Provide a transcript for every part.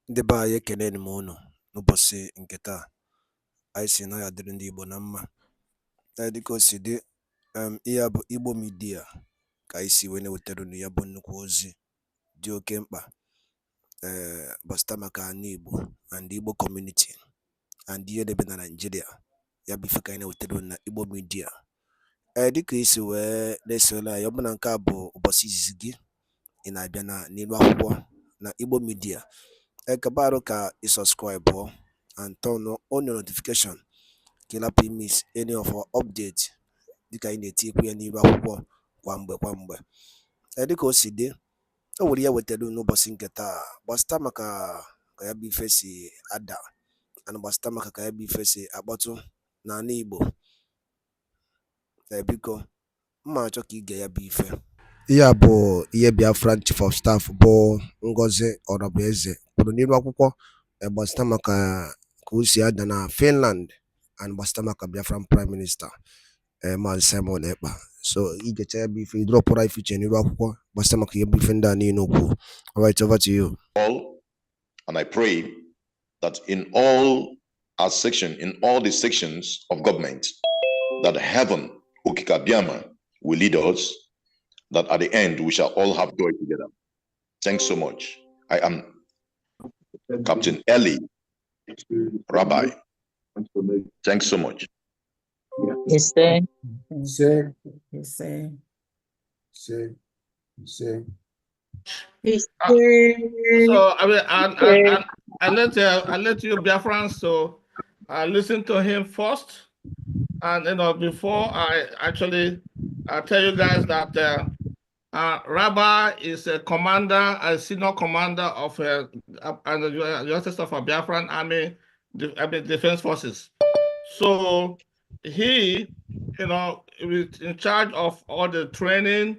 Ndị be anyị ekene m unu n'ụbọchị nke taa. Anyị si na ya dịrị ndị Igbo na mma. Dịka o si dị, ihe a bụ Igbo Media ka anyị si wee na-ewetara unu ya bụ nnukwu ozi dị oke mkpa gbasata maka ana Igbo and Igbo community and ihe debe na Nigeria. Ya bụ ife ka anyị na-ewetara unu na Igbo Media. Dịka isi wee na-esole anyị, ọ bụ na nke a bụ ụbọchị izizi gị ị na-abịa n'ilu akwụkwọ na Igbo Media, kabaru ka subscribe and turn on your notification ka ị miss any of our updates dịka anyị na-etikwu ya n'ilu akwụkwọ kwa mgbe. Dịka o si dị, o nwere ya wetara n'ụbọchị nke taa gbasata maka ka ya bụ ife si ada and gbasata maka ka ya bụ ife si akpọtụ n'ala Igbo. Biko mma achọ ka ige ya bụ ife. Ihe a bụ ihe BIAFRA Chief of Staff bụ Ngozi Orabueze kwuru n'ilu akwụkwọ gbasata maka ka o si ada na Finland and gbasata maka Biafran Prime Minister Maazị Simon Ekpa. So igecha ya bụ ife idropụra ife iche n'ilu akwụkwọ gbasata maka ihe bụ ife ndị a niile okwu. All right, over to you. And I pray that in all the sections of government, that heaven, Okikabiama, will lead us, that at the end we shall all have joy together. Thanks so much. I am Captain Eli Rabbi. Thanks so much. Yes, sir. Sir. Yes, sir. Sir. Sir. Yes, sir. So I mean, I let you Biafrans so listen to him first, and before I actually tell you guys that Rabbi is a commander, a senior commander of the Justice of a Biafran Army, Defense Forces. So he, is in charge of all the training,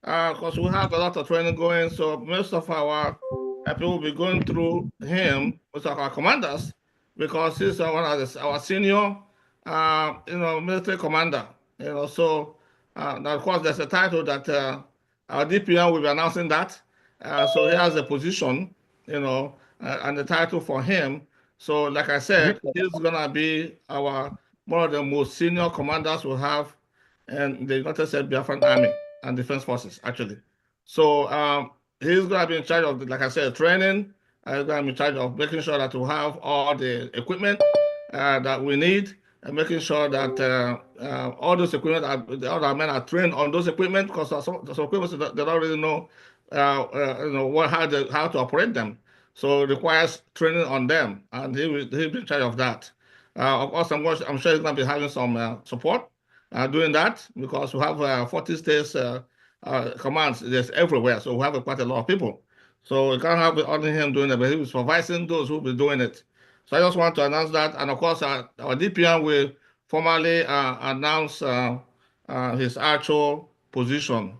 because we have a lot of training going. So most of our people will be going through him, with our commanders, because he's one of our senior, military commander. So now of course there's a title that our DPM will be announcing that. So he has a position, and the title for him. So like I said, he's gonna be one of the most senior commanders we have in the United States Biafran Army and Defense Forces, actually. So he's gonna be in charge of, like I said, training. He's gonna be in charge of making sure that we have all the equipment that we need, and making sure that all those equipment, all our men are trained on those equipment, because some equipment they don't really know, how to operate them. So it requires training on them, and he'll be in charge of that. Of course, I'm sure he's going to be having some support doing that, because we have 40 states commands just everywhere, so we have quite a lot of people. So we can't have only him doing it, but he'll be supervising those who will be doing it. So I just want to announce that, and of course, our DPM will formally announce his actual position.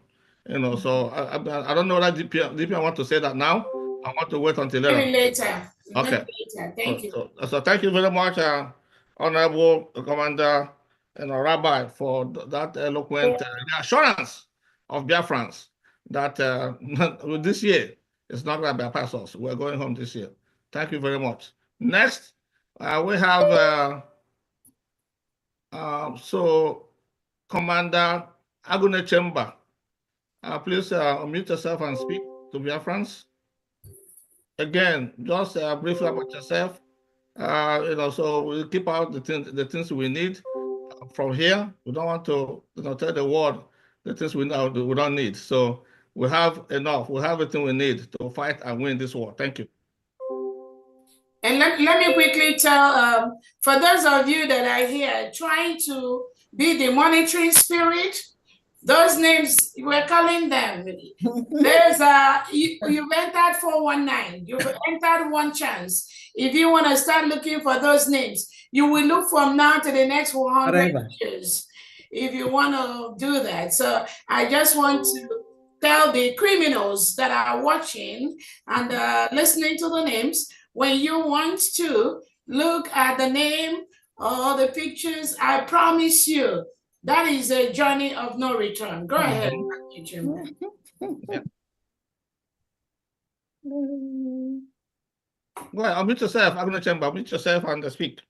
So I don't know that DPM want to say that now. I want to wait until later. Later. Okay. Later. Thank you. So thank you very much, Honorable Commander and Rabbi, for that eloquent assurance of Biafrans that this year it's not going to bypass us. We're going home this year. Thank you very much. Next, we have Commander Agune Chemba. Please unmute yourself and speak to Biafrans. Again, just briefly about yourself. So we keep out the things we need from here. We don't want to, tell the world the things we don't need. So we have enough. We have everything we need to fight and win this war. Thank you. And let me quickly tell, for those of you that are here trying to be the monitoring spirit, those names, we're calling them. There's you've entered 419, you've entered one chance. If you want to start looking for those names, you will look from now to the next 100 years if you want to do that. So I just want to tell the criminals that are watching and listening to the names, when you want to look at the name or the pictures, I promise you, that is a journey of no return. Go ahead. Go ahead, unmute yourself, Agnes Chamber, unmute yourself and speak.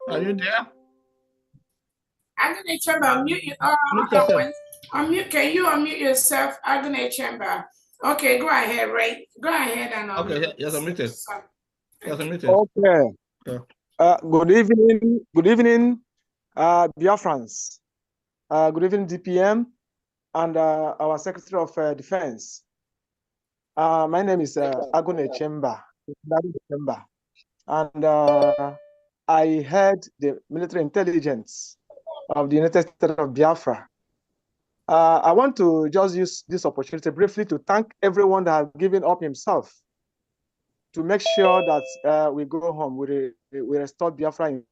Are you there? Agnes Chamber, unmute you. Unmute yourself. Unmute. Can you unmute yourself, Agnes Chamber? Okay, go ahead, Ray. Go ahead and unmute. Okay, yes, unmuted. Yes, unmuted. Okay. Yeah. Good evening, Biafrans. Good evening, DPM, and our Secretary of Defense. My name is Agune Chemba, and I head the military intelligence of the United States of Biafra. I want to just use this opportunity briefly to thank everyone that has given up himself to make sure that we go home, we restore Biafra in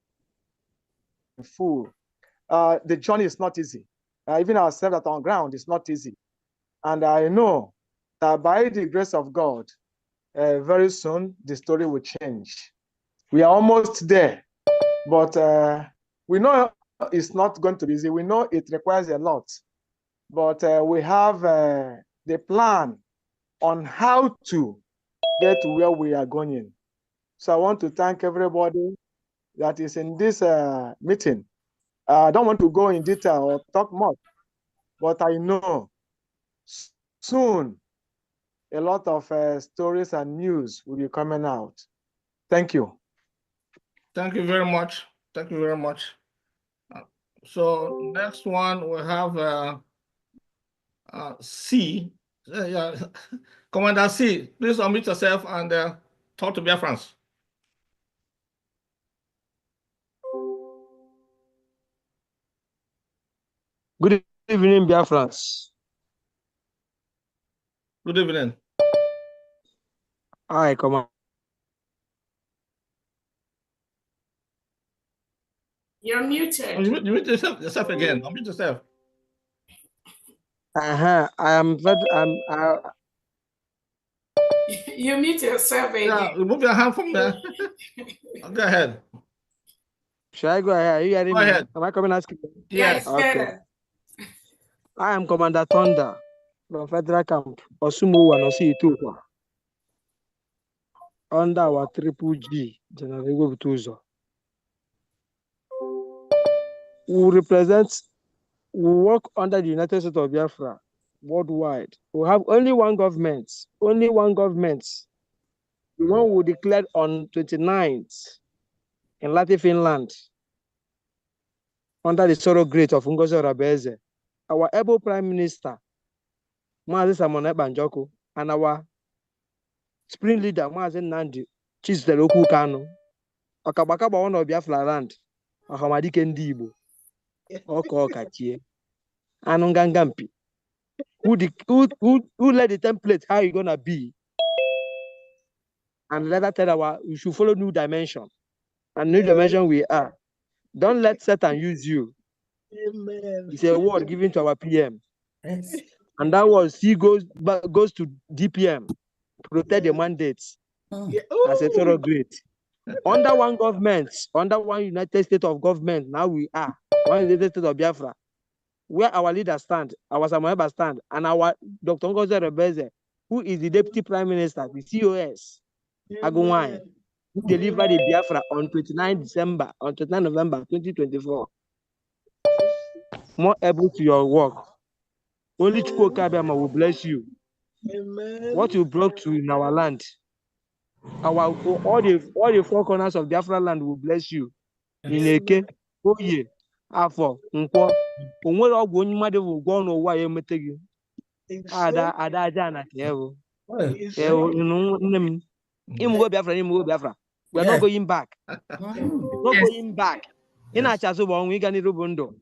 full. The journey is not easy. Even ourselves that are on ground is not easy. And I know that by the grace of God, very soon the story will change. We are almost there, but we know it's not going to be easy. We know it requires a lot, but we have the plan on how to get to where we are going. So I want to thank everybody that is in this meeting. I don't want to go in detail or talk much, but I know soon a lot of stories and news will be coming out. Thank you. Thank you very much. Thank you very much. So next one we have C. Yeah. Commander C, please unmute yourself and talk to Biafrans. Good evening, Biafrans. Good evening. Hi, Commander. You're muted. You mute yourself again. Unmute yourself. I am. You mute yourself again. Yeah, remove your hand from there. Go ahead. Should I go ahead? Are you hearing Go me? ahead. Am I coming asking? Yes, Okay. better. I am Commander Thunder from Federal Camp Osumu Wanosi Itukwa under our Triple G General Ebuka Obi. We work under the United States of Biafra worldwide. We have only one government. The one we declared on 29th in Latin Finland under the sorrow great of Ngozi Obieze. Our able Prime Minister, Mazi Simon Ekpa, and our spring leader, Mazi NNAMDI, Chizitere Kanu, Okabakaba one of Biafra land, Ahamadike ndị Igbo, Oko Okachie, Anungangampi, who led the template how you gonna be, and let us tell we should follow new dimension, and new dimension we are. Don't let Satan use you. Amen. It's a word given to our PM. Yes. And that was he goes to DPM, protect the mandates as a thorough great. Under one government, under one United States of government, now we are one United States of Biafra, where our leaders stand, our Samuel stand, and our Dr. Ngozi Obieze, who is the Deputy Prime Minister, the COS, Agunwai, who delivered the Biafra on 29 November 2024. More able to your work. Only Chukwukabiyama will bless you. Amen. What you brought to in our land, all the four corners of Biafra land will bless you. In Eke, Oye, Afọ, Nkwo, onwere ọgwụ onye mmadụ bụ ụgwọ n'ụwa ya emete gị. Ada aja na kewo. Nne m, ịmụgo Biafra. We are not going back. Not going back. Ị na-achazụ bụ ọnwụ ịga n'iru bụ ndụ.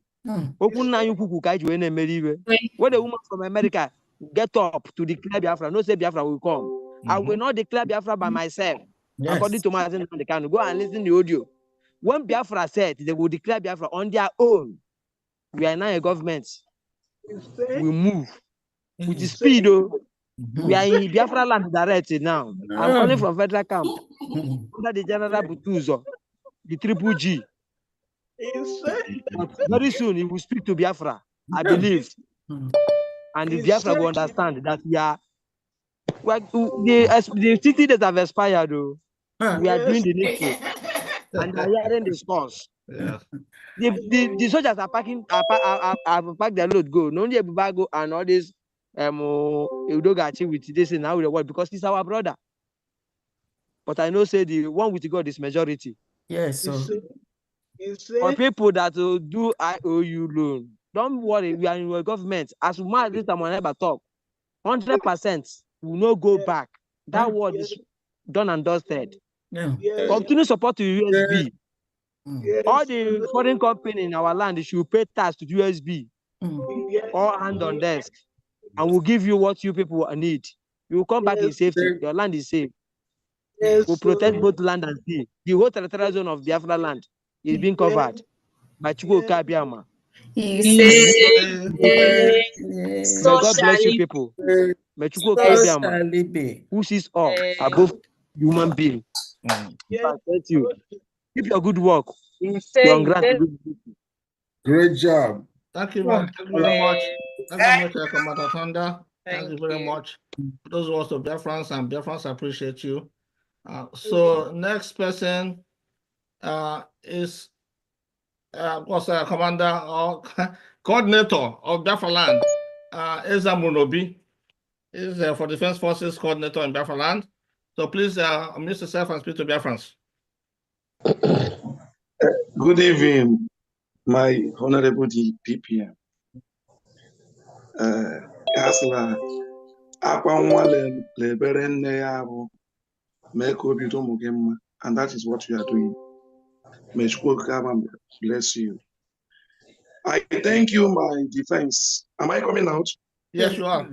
Okwu nna anyị ukwu ka anyị ji wee na-emeri iwe. When a woman from America get up to declare Biafra, no say Biafra will come. I will not declare Biafra by myself. Yes. According to Mazi NNAMDI, go and listen to the audio. When Biafra said they will declare Biafra on their own, we are now a government. We move with the speed. We are in Biafra land directly now. I'm calling from Federal Camp under the General Butuzo, the Triple G. But very soon he will speak to Biafra, I believe. And And the Biafra will understand that we are, the city that have expired, though, we are doing the needful. And they are hearing the scores. Yes. The soldiers are packed their load, go. No only Ebuka go and all this Udogachi with this and now with the world because he's our brother. But I know say the one with God is majority. Yes, so For people that will do IOU loan, don't worry, we are in your government. As much as this time I never talk, 100% will not go back. That word is done and dusted. yeah. Continue support to USB. Mm. All the foreign company in our land should pay tax to USB. All hand on desk. And we'll give you what you people need. You will come back in safety. Your land is safe. We'll protect both land and sea. The whole territorial zone of Biafra land is being covered by Chukwuka Abiyama. May God bless you people. May Chukwuka Abiyama, who sees all above human being, thank you. Keep your good work. You're on ground. Great job. Thank you very much. Thank you very much, Commander Thunder. Thank you very much. Those who also Biafrans and Biafrans appreciate you. So next person is Commander or Coordinator of Biafra Land, Ekpa Obi. Is for Defense Forces Coordinator in Biafra Land. So please unmute yourself and speak to Biafrans. Good evening, my honorable DPPM. Asla akwa nwa lebere nne ya bụ mee ka obi dị ụmụ gị mma, and that is what we are doing. May Chukwuka bless you. I thank you, my defense. Am I coming out? Yes, you are.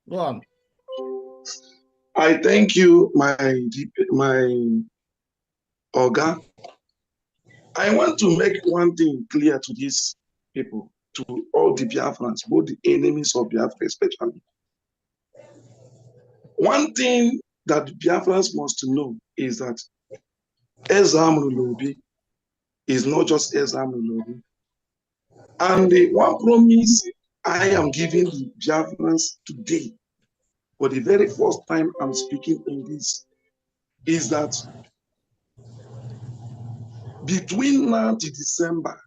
Go on. I thank you, my Oga. I want to make one thing clear to these people, to all the Biafrans, both the enemies of Biafra especially. One thing that Biafrans must know is that Ekpa Obi is not just Ekpa Obi. And the one promise I am giving the Biafrans today, for the very first time I'm speaking in this, is that between now to December,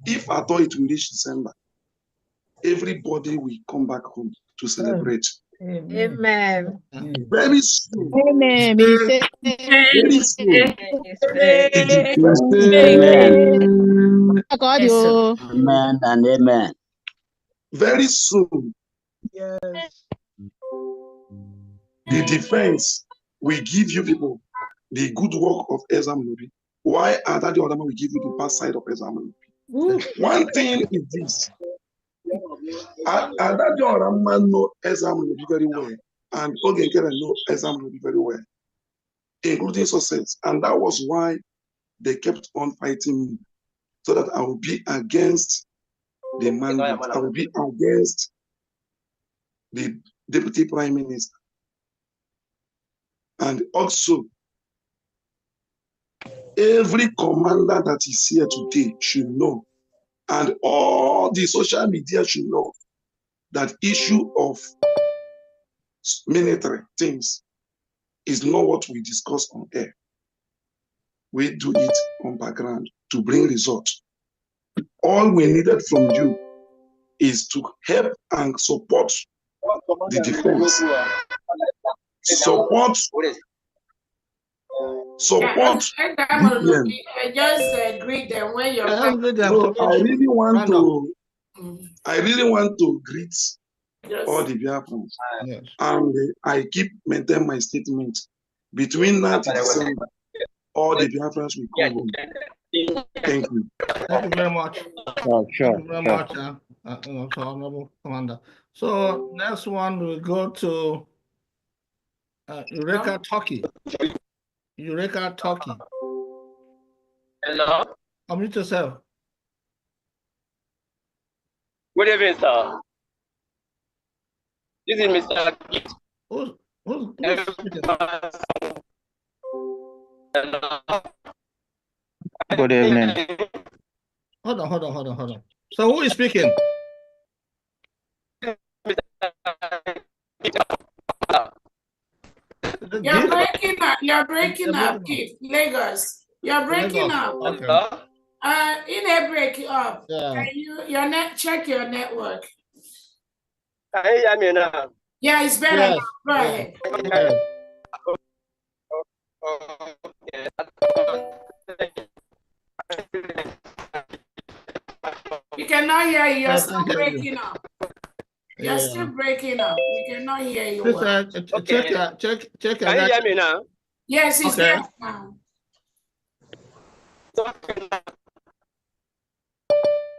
if at all it will reach December, everybody will come back home to celebrate. Amen. Very soon. Amen. Very soon. Amen and amen. Very soon. Yes. The defense will give you people the good work of Ekpa Obi. Why are that the other man will give you the bad side of Ekpa Obi? One thing is this. That other man know Ekpa Obi very well, and Ogenkere know Ekpa Obi very well, including success. And that was why they kept on fighting me, so that I will be against the mandate. I will be against the Deputy Prime Minister. And also, every commander that is here today should know, and all the social media should know, that issue of military things is not what we discuss on air. We do it on background to bring results. All we needed from you is to help and support the defense. Support BPM. Just greet them when you're So I really want to greet all the Biafrans. Yes. And I keep maintaining my statement. Between now to December, all the Biafrans will come home. Thank you. Thank you very much. Thank you very much, Honorable Commander. So next one we go to Eureka Turkey. Eureka Turkey. Hello. Unmute yourself. Good evening, sir. This is Mr. Who's speaking? Good evening. Hold on. So who is speaking? You're breaking up, Keith. Lagos. You're breaking up. Okay. In a break up. Yeah. Can you check your network? Can you hear me now? Yeah, it's better Yes. now. Go ahead. Okay. We cannot hear you. You're I still can hear you. breaking up. You're still breaking up. We cannot hear you. Please, Well. check. Can you hear me now? Yes, it's Okay. there now.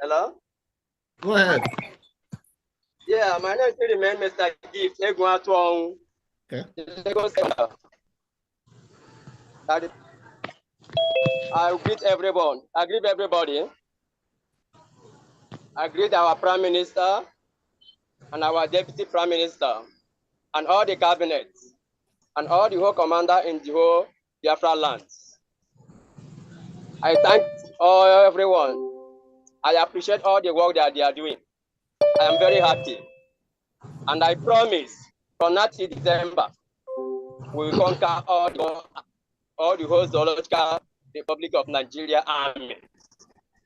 Hello? Go ahead. Yeah, my name still remains Mr. Gift Egwatuong. Okay. I greet everyone. I greet everybody. I greet our Prime Minister and our Deputy Prime Minister and all the cabinet and all the whole commander in the whole Biafra land. I thank everyone. I appreciate all the work that they are doing. I am very happy. And I promise from now till December, we will conquer all the whole zoological Republic of Nigeria army.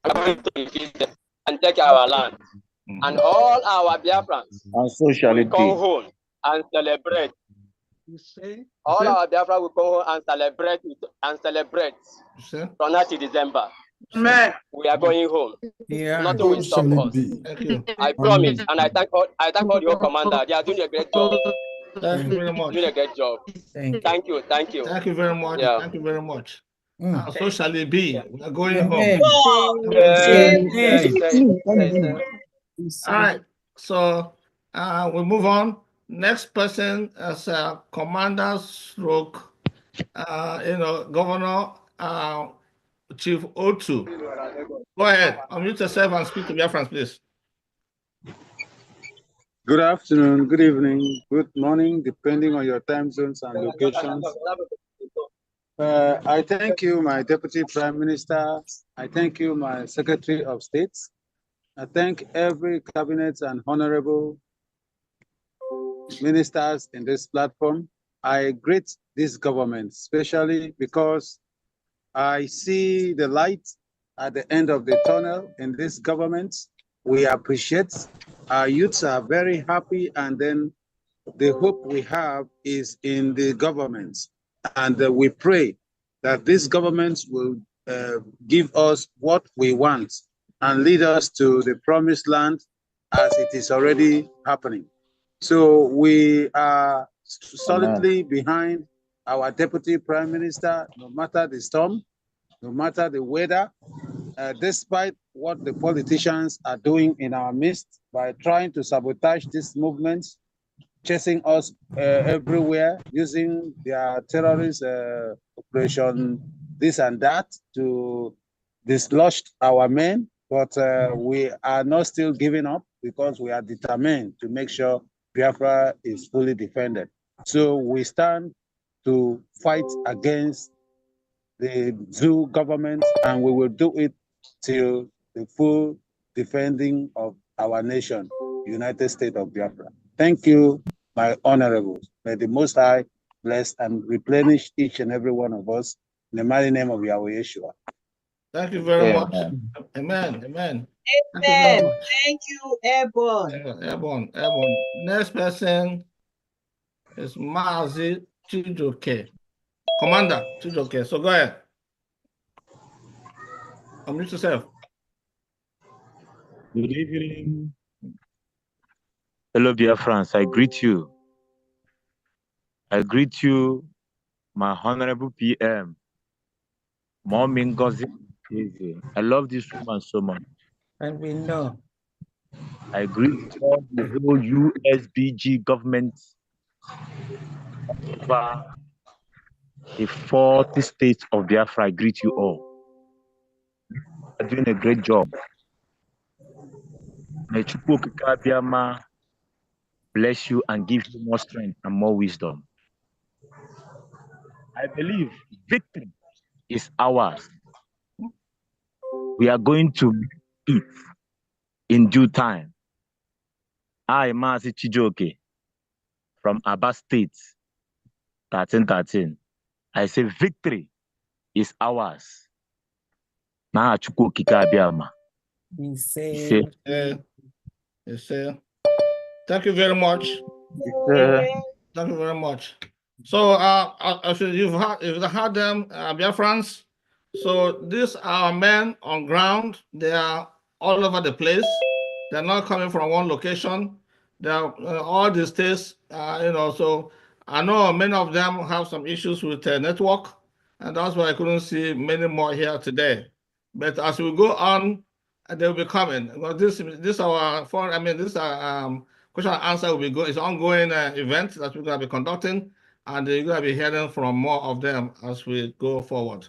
I'm going to defeat them and take our land. And all our Biafrans will come home and celebrate. All our Biafra will come home and celebrate from now till December. We are going home. Yeah. Nothing will stop us. Thank you. I promise, and I thank all the whole commander. They are doing a great job. Thank you very much. Doing a great job. Thank you. Thank you very much. Yeah. Thank you very much. So shall it be. We are going home. All right. So we move on. Next person is Commander Stroke. Governor Chief Otu. Go ahead. Unmute yourself and speak to Biafrans, please. Good afternoon, good evening, good morning, depending on your time zones and locations. I thank you, my Deputy Prime Minister. I thank you, my Secretary of State. I thank every cabinet and honorable ministers in this platform. I greet this government, especially because I see the light at the end of the tunnel in this government. We appreciate. Our youths are very happy, and then the hope we have is in the government. And we pray that this government will give us what we want and lead us to the promised land as it is already happening. So we are solidly behind our Deputy Prime Minister, no matter the storm, no matter the weather, despite what the politicians are doing in our midst by trying to sabotage this movement, chasing us everywhere, using their terrorist operation, this and that, to dislodge our men. But we are not still giving up because we are determined to make sure Biafra is fully defended. So we stand to fight against the zoo government, and we will do it till the full defending of our nation, United States of Biafra. Thank you, my honorables. May the Most High bless and replenish each and every one of us in the mighty name of Yahweh Yeshua. Thank you very much. Amen. Amen. Thank you, Airborne. Airborne. Next person is Mazi Chijoke. Commander Chijoke. So go ahead. Unmute yourself. Good evening. Hello, dear friends. I greet you. I greet you, my honorable PM, Mom Ngozi. I love this woman so much. And we know. I greet all the whole USBG government over the 40 states of Biafra. I greet you all. You're doing a great job. May Chukwu Okike Abiama bless you and give you more strength and more wisdom. I believe victory is ours. We are going to eat in due time. I, Mazi Chijoke, from Aba State, 1313. I say victory is ours. Na Chukwu Okike Abiama. Ise. Thank you very much. Thank you very much. So, you've had them, Biafrans. So these are men on ground. They are all over the place. They're not coming from one location. They are all the states. So I know many of them have some issues with network, and that's why I couldn't see many more here today. But as we go on, they will be coming. Well, this our foreign. This question and answer will be going. It's an ongoing event that we're going to be conducting, and you're going to be hearing from more of them as we go forward.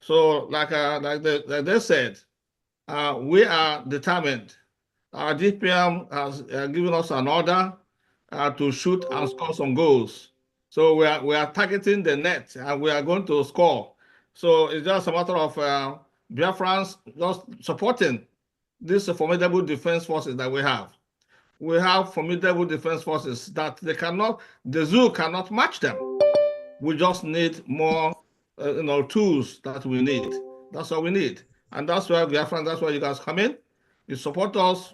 So, like they said, we are determined. Our DPM has given us an order to shoot and score some goals. So we are targeting the net, and we are going to score. So it's just a matter of Biafrans just supporting these formidable defense forces that we have. We have formidable defense forces that the zoo cannot match them. We just need more, tools that we need. That's all we need. And that's why Biafran, that's why you guys come in. You support us,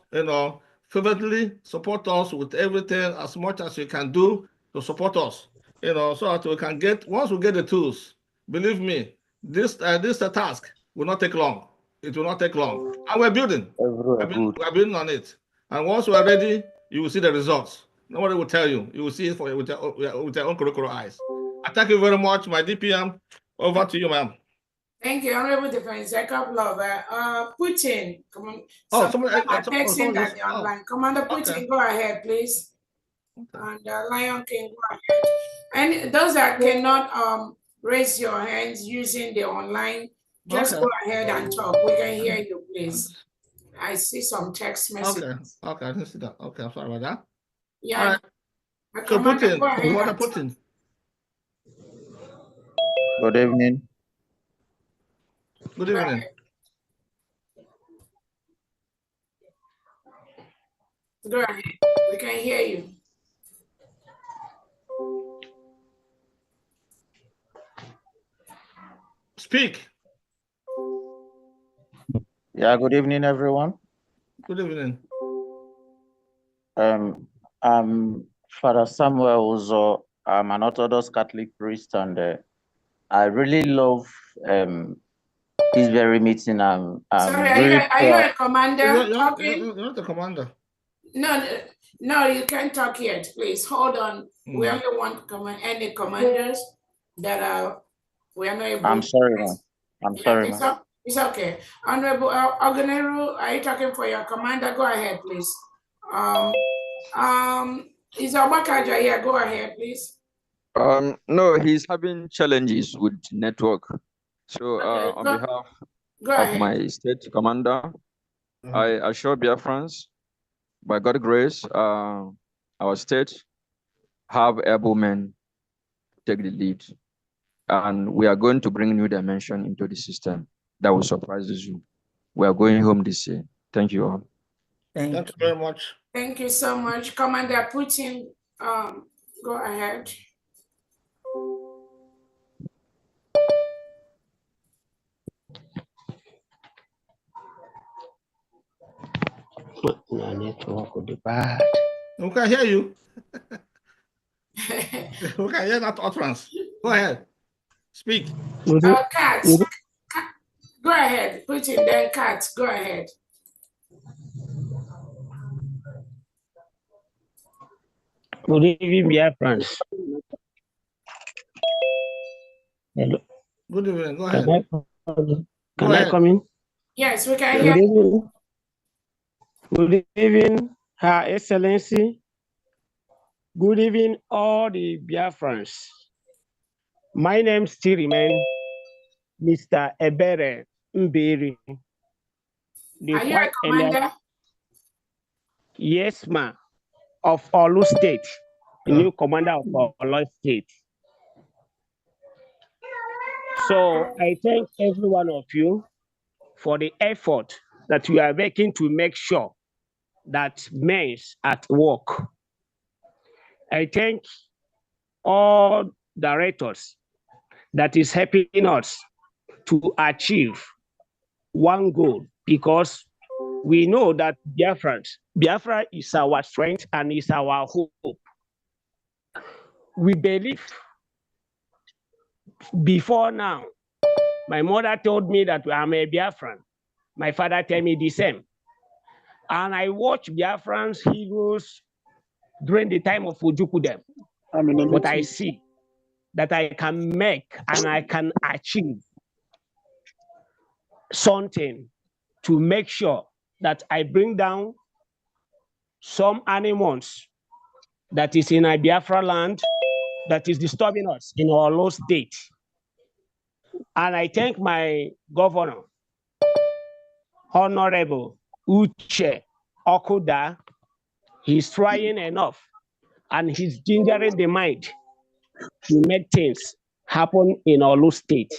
fervently support us with everything as much as you can do to support us, so that we can once we get the tools, believe me, this task will not take long. It will not take long. And we're building. We're building on it. And once we're ready, you will see the results. Nobody will tell you. You will see it with your own crocodile eyes. I thank you very much, my DPM. Over to you, ma'am. Thank you, Honorable Defense. A couple of Putin. Somebody texting that you're online. Commander Putin, go ahead, please. And Lion King, go ahead. And those that cannot raise your hands using the online, just go ahead and talk. We can hear you, please. I see some text messages. Okay, I didn't see that. Okay, I'm sorry about that. Yeah. All right. So Putin. Good evening. Good evening. Go ahead. We can hear you. Speak. Yeah, good evening, everyone. Good evening. I'm Father Samuel Uzo. I'm an Orthodox Catholic priest, and I really love this very meeting. Sorry, are you a commander? You're not the commander. No, you can't talk yet. Please hold on. We only want any commanders that we are not able. I'm sorry, ma'am. I'm sorry, ma'am. It's okay. Honorable Oganero, are you talking for your commander? Go ahead, please. Is Obakaja here? Go ahead, please. No, he's having challenges with network. So on behalf of my state commander, I assure Biafrans, by God's grace, our state have able men take the lead. And we are going to bring new dimension into the system that will surprise the zoo. We are going home this year. Thank you all. Thank you very much. Thank you so much. Commander Putin, go ahead. My network will be bad. We can hear you. We can hear that utterance. Go ahead. Speak. Kat, go ahead. Putin, then Kat, go ahead. Good evening, Biafrans. Hello. Good evening. Go ahead. Can I come in? Yes, we can hear you. Good evening, Her Excellency. Good evening, all the Biafrans. My name still remains Mr. Ebere Mberi. Are you a commander? Yes, ma'am. Of Olu State, the new commander of Olu State. So I thank every one of you for the effort that you are making to make sure that men at work. I thank all directors that is helping us to achieve one goal, because we know that Biafra is our strength and is our hope. We believe before now, my mother told me that I'm a Biafran. My father told me the same. And I watched Biafrans heroes during the time of Ojukwu. But I see that I can make and I can achieve something to make sure that I bring down some animals that is in a Biafra land that is disturbing us in our low state. And I thank my governor, Honorable Uche Okuda. He's trying enough and he's gingering the mind to make things happen in our low state.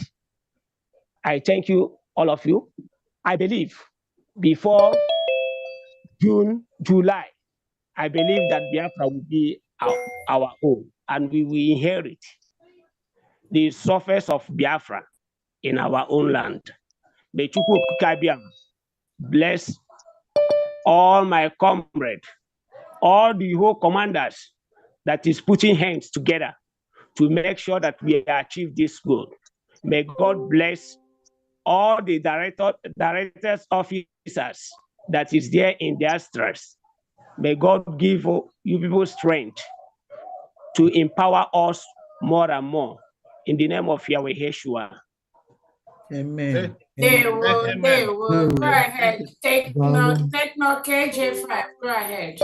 I thank you, all of you. I believe before June, July, I believe that Biafra will be our own, and we will inherit the surface of Biafra in our own land. May Chukwu Kabiam bless all my comrades, all the whole commanders that is putting hands together to make sure that we achieve this goal. May God bless all the directors, officers that is there in their stress. May God give you people strength to empower us more and more. In the name of Yahweh Yeshua. Amen. They will. Go ahead. Take note KJ5. Go ahead.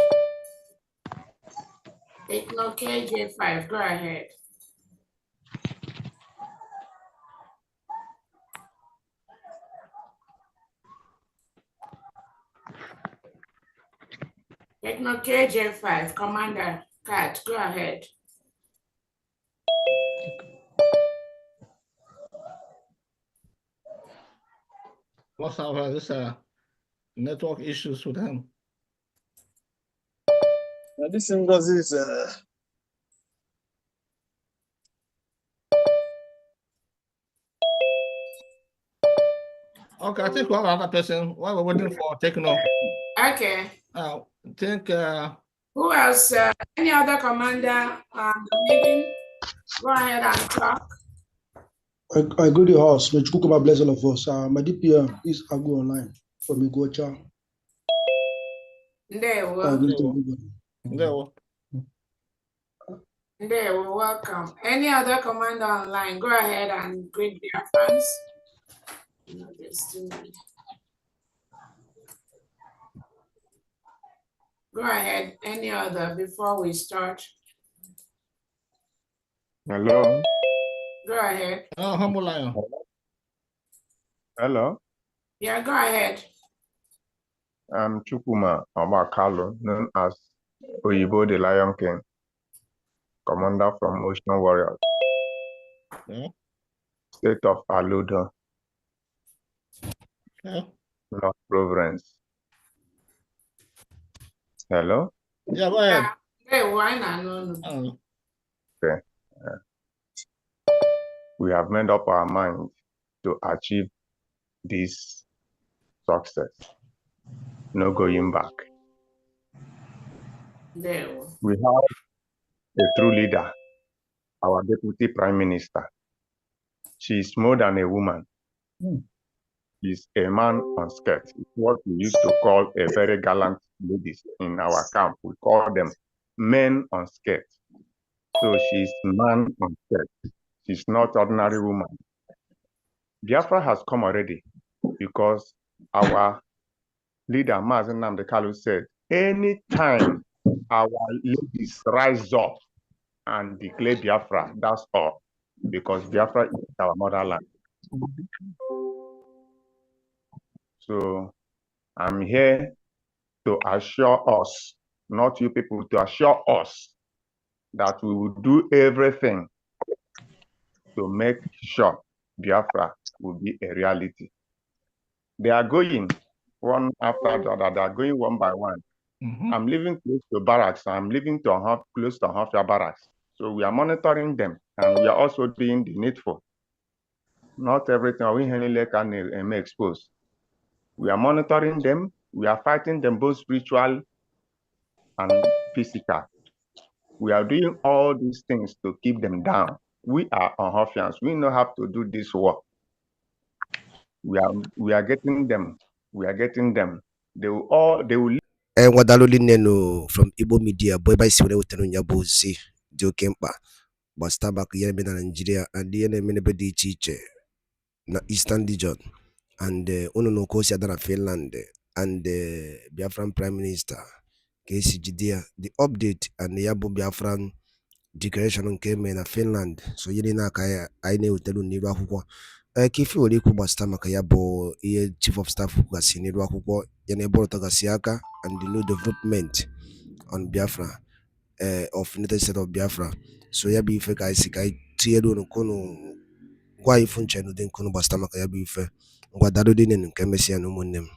Take note KJ5. Go ahead. Take note KJ5. Commander Kat. Go ahead. What's our this network issues with him? This is Okay, I think we have another person while we're waiting for Techno. Okay. I think who else? Any other commander meeting? Go ahead and talk. I go to the house. May Chukwu bless all of us. My DPM is Agu Online from Igocha. There we welcome. Any other commander online? Go ahead and greet their fans. Go ahead. Any other before we start? Hello. Go ahead. Oh, humble lion. Hello. Yeah, go ahead. I'm Chukuma Amakalo, known as Oyibo the Lion King, commander from Ocean Warriors, state of Aludo, North Province. Hello? Yeah, go ahead. Hey, why not? Okay. We have made up our mind to achieve this success. No going back. We have a true leader, our Deputy Prime Minister. She is more than a woman. She's a man on skirts. It's what we used to call a very gallant ladies in our camp. We call them men on skirts. So she's man on skirts. She's not ordinary woman. Biafra has come already because our leader, NNAMDI said, anytime our ladies rise up and declare Biafra, that's all. Because Biafra is our motherland. So I'm here to assure us, not you people, to assure us that we will do everything to make sure Biafra will be a reality. They are going one after the other. They are going one by one. I'm living close to barracks. I'm living close to Hofia barracks. So we are monitoring them, and we are also doing the needful Not everything we can expose. We are monitoring them. We are fighting them both spiritual and physical. We are doing all these things to keep them down. We are Ohiofians. We know how to do this work. We are getting them. We are getting them. They will Wadaloli Neno from Igbo Media, boy by Siwene Utenunya Joe Kempa, but Starbuck Yemen Nigeria, and the enemy teacher na Eastern Region, and Uno Kosia Dana Finland, and the Biafran Prime Minister, Casey Judea, the update and the Yabo Biafran declaration came in Finland, so Yelina Kaya, I know Telu Niva Hugo. Kifi waliku basta makayabo iye chief of staff kugasinirwa kuko yaneboro tagasiaka and the new development on Biafra of United States of Biafra. So yabi ife ka isi ka tiedo no kono kwa ifunche no den kono basta makayabi ife ngwa dado dinen kemesi anu monem.